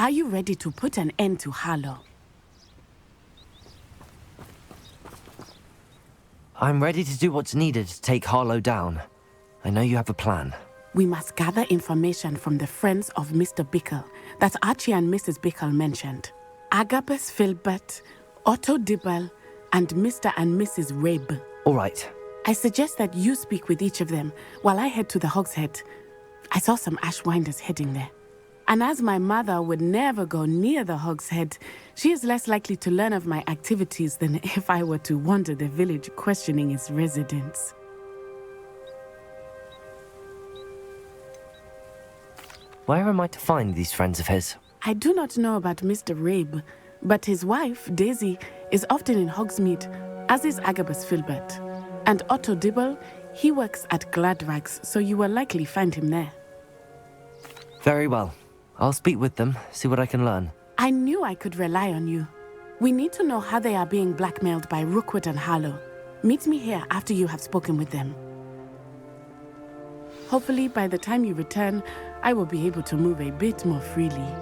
Are you ready to put an end to Harlow? I'm ready to do what's needed to take Harlow down. I know you have a plan. We must gather information from the friends of Mr. Bickle that Archie and Mrs. Bickle mentioned. Agabus Filbert, Otto Dibble, and Mr. and Mrs. Rabe. All right. I suggest that you speak with each of them while I head to the Hogshead. I saw some Ashwinders heading there. And as my mother would never go near the Hogshead, she is less likely to learn of my activities than if I were to wander the village questioning its residents. Where am I to find these friends of his? I do not know about Mr. Rabe, but his wife, Daisy, is often in Hogsmeade, as is Agabus Filbert. And Otto Dibble, he works at Gladrags, so you will likely find him there. Very well. I'll speak with them, see what I can learn. I knew I could rely on you. We need to know how they are being blackmailed by Rookwood and Harlow. Meet me here after you have spoken with them. Hopefully, by the time you return, I will be able to move a bit more freely.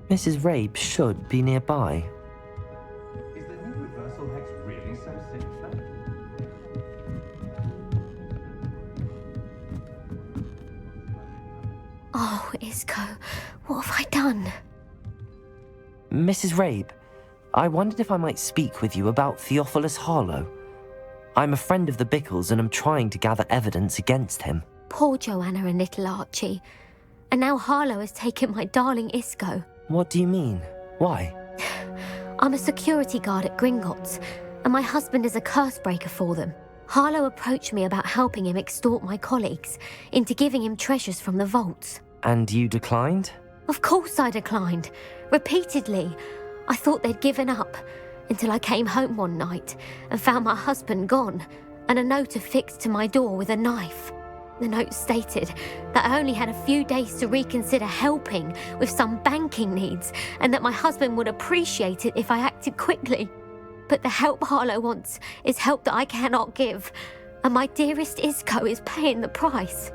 Mrs. Rabe should be nearby. Is the new reversal hex really so sinister? Oh, Isco, what have I done? Mrs. Rabe, I wondered if I might speak with you about Theophilus Harlow. I'm a friend of the Bickles and am trying to gather evidence against him. Poor Joanna and little Archie. And now Harlow has taken my darling Isco. What do you mean? Why? I'm a security guard at Gringotts, and my husband is a curse breaker for them. Harlow approached me about helping him extort my colleagues into giving him treasures from the vaults. And you declined? Of course I declined. Repeatedly. I thought they'd given up, until I came home one night and found my husband gone, and a note affixed to my door with a knife. The note stated that I only had a few days to reconsider helping with some banking needs, and that my husband would appreciate it if I acted quickly. But the help Harlow wants is help that I cannot give, and my dearest Isco is paying the price.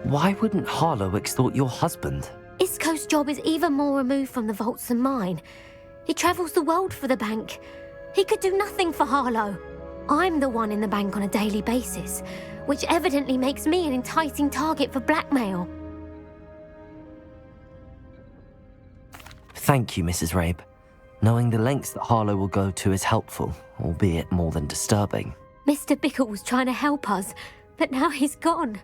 Why wouldn't Harlow extort your husband? Isco's job is even more removed from the vaults than mine. He travels the world for the bank. He could do nothing for Harlow. I'm the one in the bank on a daily basis, which evidently makes me an enticing target for blackmail. Thank you, Mrs. Rabe. Knowing the lengths that Harlow will go to is helpful, albeit more than disturbing. Mr. Bickle was trying to help us, but now he's gone.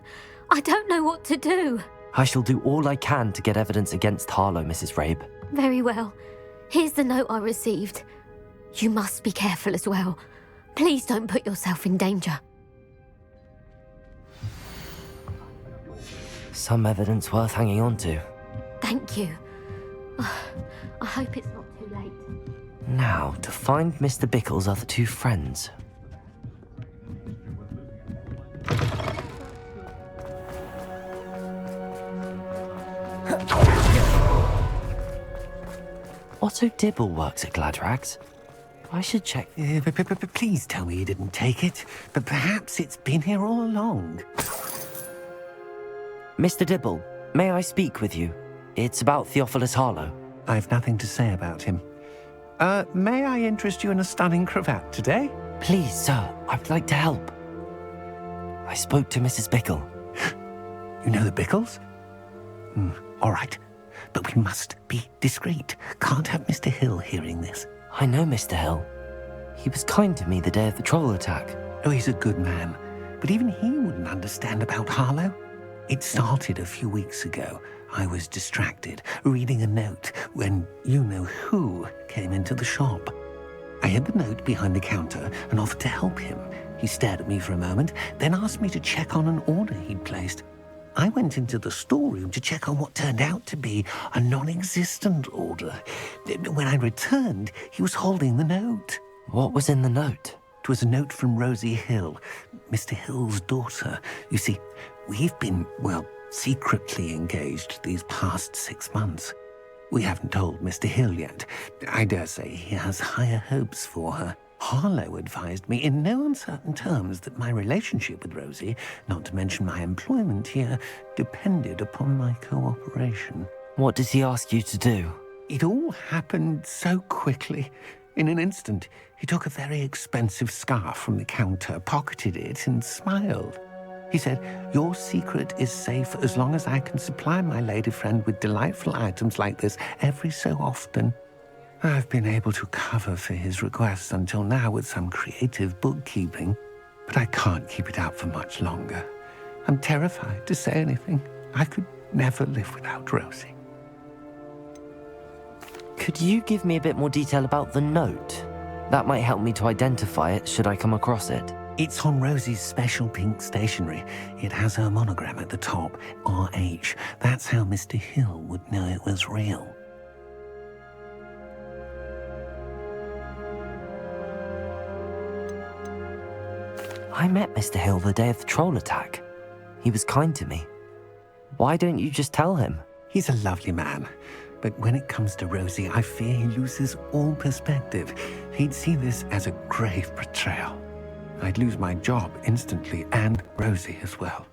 I don't know what to do. I shall do all I can to get evidence against Harlow, Mrs. Rabe. Very well. Here's the note I received. You must be careful as well. Please don't put yourself in danger. Some evidence worth hanging on to. Thank you. I hope it's not too late. Now, to find Mr. Bickle's other two friends. Otto Dibble works at Gladrags. I should check. Please tell me you didn't take it, but perhaps it's been here all along. Mr. Dibble, may I speak with you? It's about Theophilus Harlow. I've nothing to say about him. May I interest you in a stunning cravat today? Please, sir, I would like to help. I spoke to Mrs. Bickle. You know the Bickles? All right, but we must be discreet. Can't have Mr. Hill hearing this. I know Mr. Hill. He was kind to me the day of the troll attack. Oh, he's a good man, but even he wouldn't understand about Harlow. It started a few weeks ago. I was distracted, reading a note, when you-know-who came into the shop. I hid the note behind the counter and offered to help him. He stared at me for a moment, then asked me to check on an order he'd placed. I went into the storeroom to check on what turned out to be a non-existent order. When I returned, he was holding the note. What was in the note? It was a note from Rosie Hill, Mr. Hill's daughter. You see, we've been, well, secretly engaged these past 6 months. We haven't told Mr. Hill yet. I dare say he has higher hopes for her. Harlow advised me in no uncertain terms that my relationship with Rosie, not to mention my employment here, depended upon my cooperation. What does he ask you to do? It all happened so quickly. In an instant, he took a very expensive scarf from the counter, pocketed it, and smiled. He said, "Your secret is safe as long as I can supply my lady friend with delightful items like this every so often." I've been able to cover for his requests until now with some creative bookkeeping, but I can't keep it out for much longer. I'm terrified to say anything. I could never live without Rosie. Could you give me a bit more detail about the note? That might help me to identify it should I come across it. It's on Rosie's special pink stationery. It has her monogram at the top, RH. That's how Mr. Hill would know it was real. I met Mr. Hill the day of the troll attack. He was kind to me. Why don't you just tell him? He's a lovely man, but when it comes to Rosie, I fear he loses all perspective. He'd see this as a grave betrayal. I'd lose my job instantly, and Rosie as well.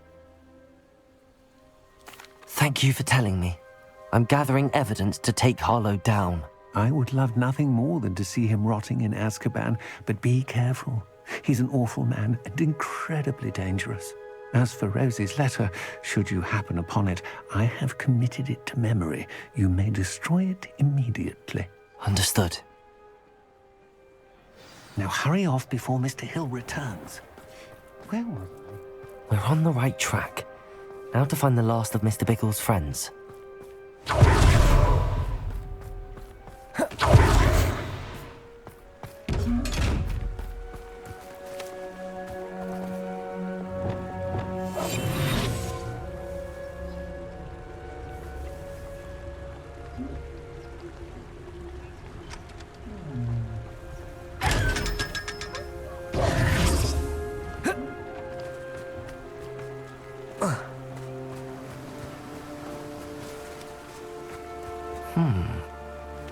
Thank you for telling me. I'm gathering evidence to take Harlow down. I would love nothing more than to see him rotting in Azkaban, but be careful. He's an awful man and incredibly dangerous. As for Rosie's letter, should you happen upon it, I have committed it to memory. You may destroy it immediately. Understood. Now hurry off before Mr. Hill returns. Well, We're on the right track. Now to find the last of Mr. Bickle's friends.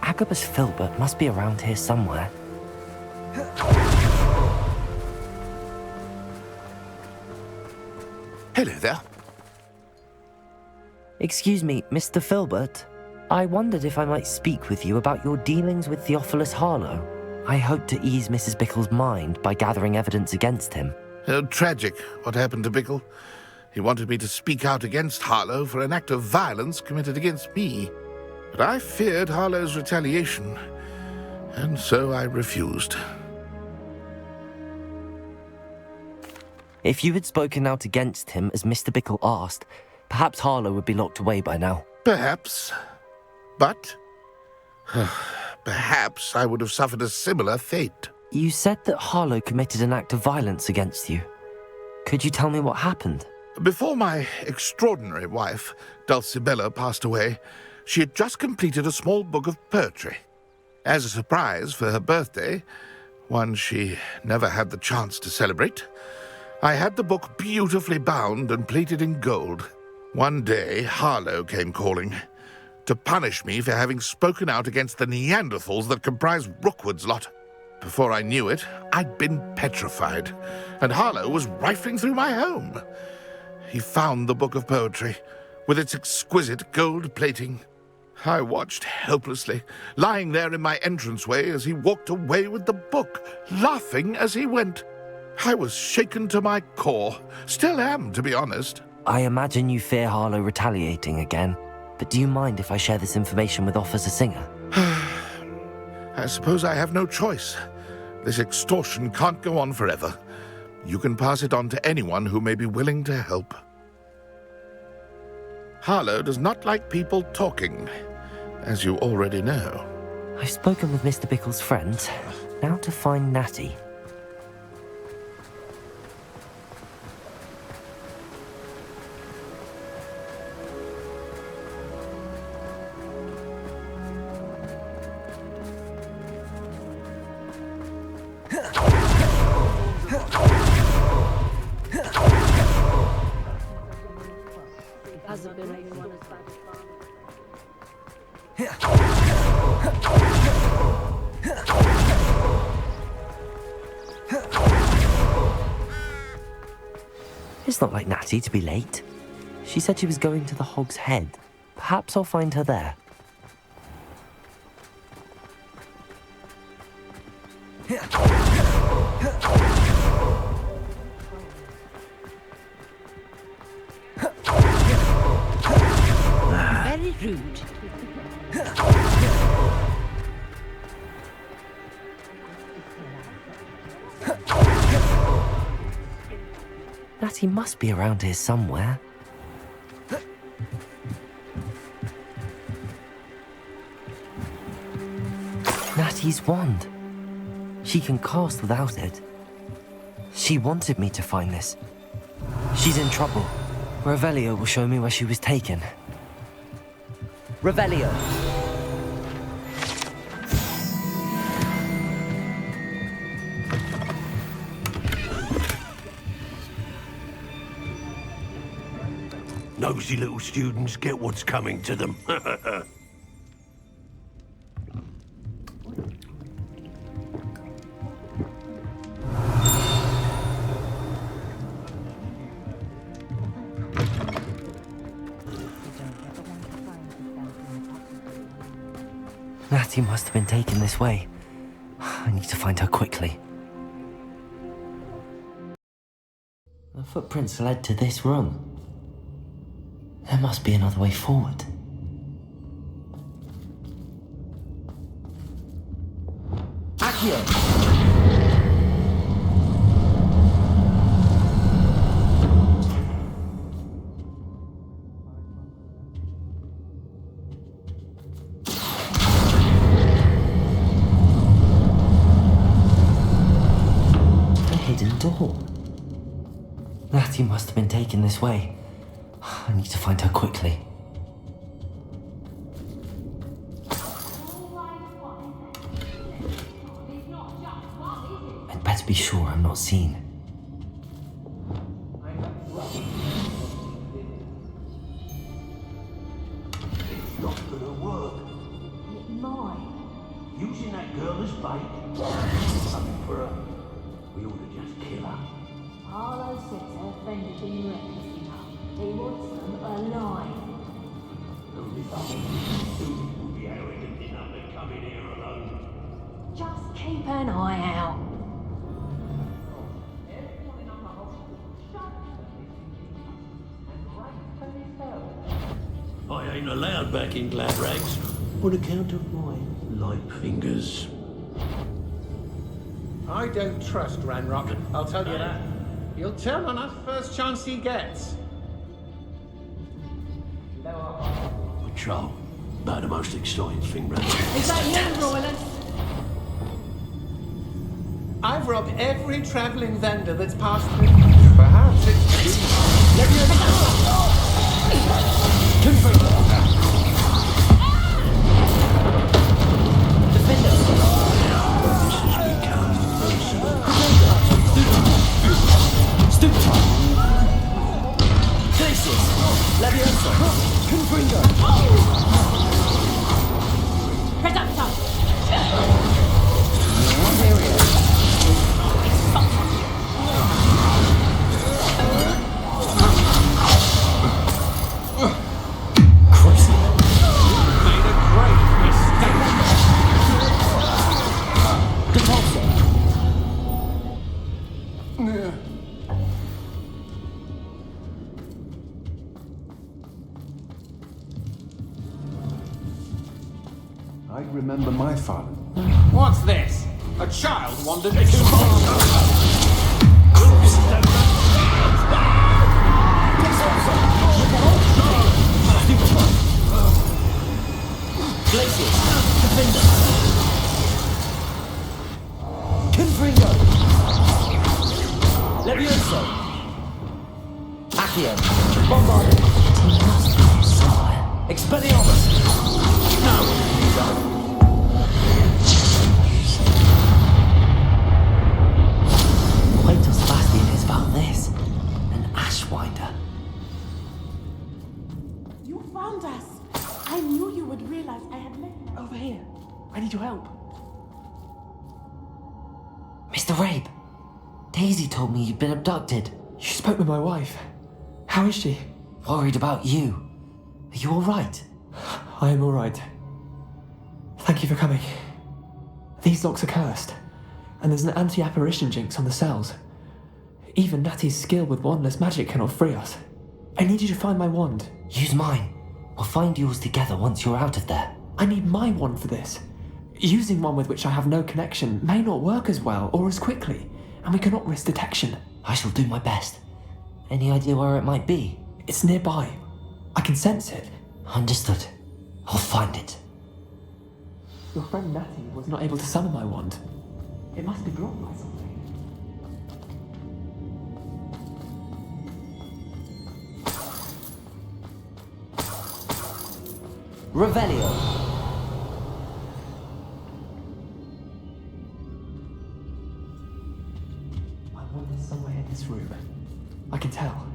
Agabus Filbert must be around here somewhere. Hello there. Excuse me, Mr. Filbert. I wondered if I might speak with you about your dealings with Theophilus Harlow. I hope to ease Mrs. Bickle's mind by gathering evidence against him. Tragic, what happened to Bickle. He wanted me to speak out against Harlow for an act of violence committed against me. But I feared Harlow's retaliation, and so I refused. If you had spoken out against him as Mr. Bickle asked, perhaps Harlow would be locked away by now. Perhaps. But perhaps I would have suffered a similar fate. You said that Harlow committed an act of violence against you. Could you tell me what happened? Before my extraordinary wife, Dulcibella, passed away, she had just completed a small book of poetry. As a surprise for her birthday, one she never had the chance to celebrate, I had the book beautifully bound and plated in gold. One day, Harlow came calling to punish me for having spoken out against the Neanderthals that comprise Rookwood's lot. Before I knew it, I'd been petrified, and Harlow was rifling through my home. He found the book of poetry, with its exquisite gold plating. I watched helplessly, lying there in my entranceway as he walked away with the book, laughing as he went. I was shaken to my core. Still am, to be honest. I imagine you fear Harlow retaliating again, but do you mind if I share this information with Officer Singer? I suppose I have no choice. This extortion can't go on forever. You can pass it on to anyone who may be willing to help. Harlow does not like people talking, as you already know. I've spoken with Mr. Bickle's friends. Now to find Natty. It's not like Natty to be late. She said she was going to the Hog's Head. Perhaps I'll find her there. Very rude. Natty must be around here somewhere. Natty's wand. She can cast without it. She wanted me to find this. She's in trouble. Revelio will show me where she was taken. Revelio! Nosy little students get what's coming to them. Natty must have been taken this way. I need to find her quickly. The footprints led to this room. There must be another way forward. Accio! A hidden door. Natty must have been taken this way. I need to find her quickly. I'd better be sure I'm not seen. It's not gonna work. It might. Using that girl as bait. Something for her. We ought to just kill her. Harlow says her friend has been reckless enough. He wants them alive. Only Susan will be arrogant enough to come in here alone. Just keep an eye out. I ain't allowed back in glad rags on account of my light fingers. I don't trust Ranrock, I'll tell you that. He'll turn on us first chance he gets. Patrol. About the most exciting thing round here. Is that you, Royland? I've robbed every travelling vendor that's passed through. Perhaps it's... This has become personal. I remember my father. What's this? A child wandered into... Glacius! Defender! Confringo! Levioso! Accio! Bombarded! He must be somewhere. Expelliarmus! No! Wait till Sebastian hears about this. An Ashwinder. You found us. I knew you would realize I had left. Over here. I need your help. Mr. Rabe, Daisy told me you'd been abducted. You spoke with my wife. How is she? Worried about you. Are you alright? I am alright. Thank you for coming. These locks are cursed, and there's an anti-apparition jinx on the cells. Even Natty's skill with wandless magic cannot free us. I need you to find my wand. Use mine. We'll find yours together once you're out of there. I need my wand for this. Using one with which I have no connection may not work as well or as quickly, and we cannot risk detection. I shall do my best. Any idea where it might be? It's nearby. I can sense it. Understood. I'll find it. Your friend Natty was not able to summon my wand. It must be blocked by something. Revelio. My wand is somewhere in this room. I can tell.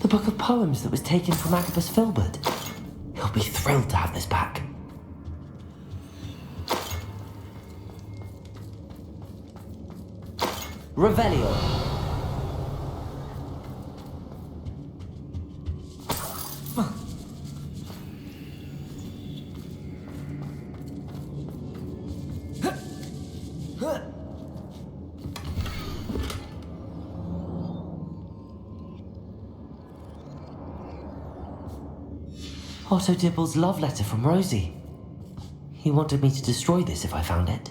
The book of poems that was taken from Agabus Filbert. He'll be thrilled to have this back. Revelio. Otto Dibble's love letter from Rosie. He wanted me to destroy this if I found it.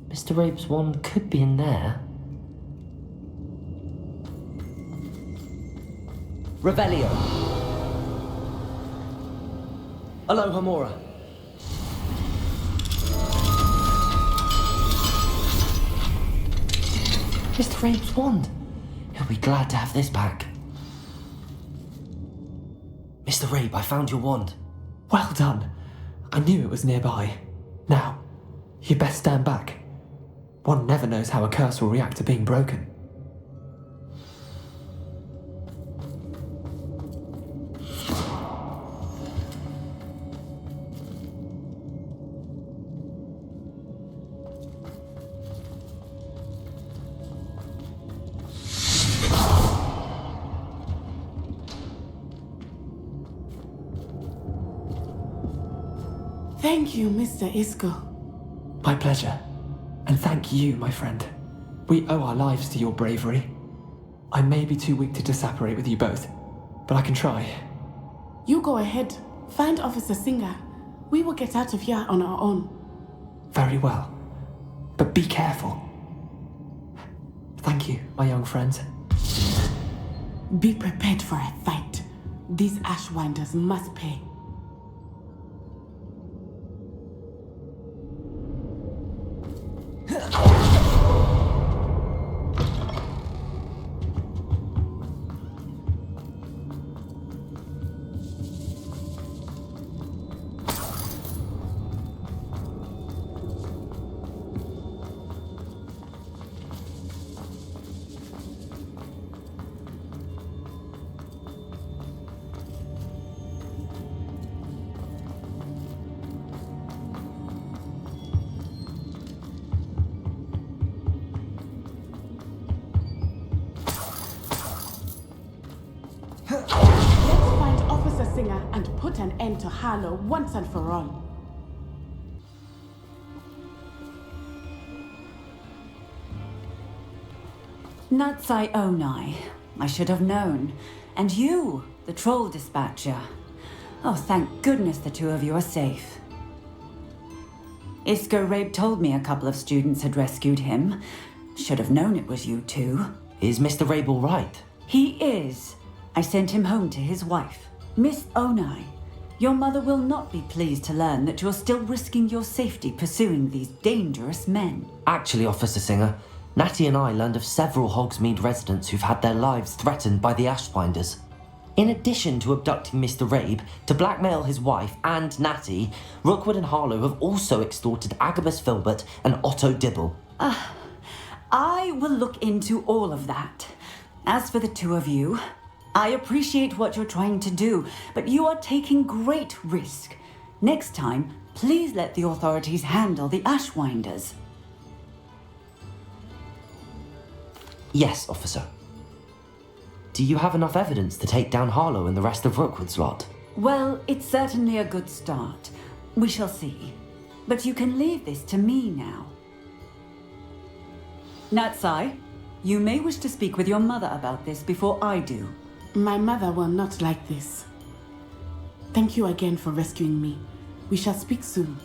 Mr. Rabe's wand could be in there. Revelio. Aloha Mora. Mr. Rabe's wand. He'll be glad to have this back. Mr. Rabe, I found your wand. Well done. I knew it was nearby. Now, you best stand back. One never knows how a curse will react to being broken. Thank you, Mr. Isco. My pleasure. And thank you, my friend. We owe our lives to your bravery. I may be too weak to disapparate with you both, but I can try. You go ahead. Find Officer Singer. We will get out of here on our own. Very well. But be careful. Thank you, my young friends. Be prepared for a fight. These Ashwinders must pay. Let's find Officer Singer and put an end to Harlow once and for all. Natsai Onai. I should have known. And you, the troll dispatcher. Oh, thank goodness the two of you are safe. Isco Rabe told me a couple of students had rescued him. Should have known it was you two. Is Mr. Rabe all right? He is. I sent him home to his wife. Miss Onai, your mother will not be pleased to learn that you're still risking your safety pursuing these dangerous men. Actually, Officer Singer, Natty and I learned of several Hogsmeade residents who've had their lives threatened by the Ashwinders. In addition to abducting Mr. Rabe, to blackmail his wife and Natty, Rookwood and Harlow have also extorted Agabus Filbert and Otto Dibble. I will look into all of that. As for the two of you, I appreciate what you're trying to do, but you are taking great risk. Next time, please let the authorities handle the Ashwinders. Yes, officer. Do you have enough evidence to take down Harlow and the rest of Rookwood's lot? Well, it's certainly a good start. We shall see. But you can leave this to me now. Natsai, you may wish to speak with your mother about this before I do. My mother will not like this. Thank you again for rescuing me. We shall speak soon.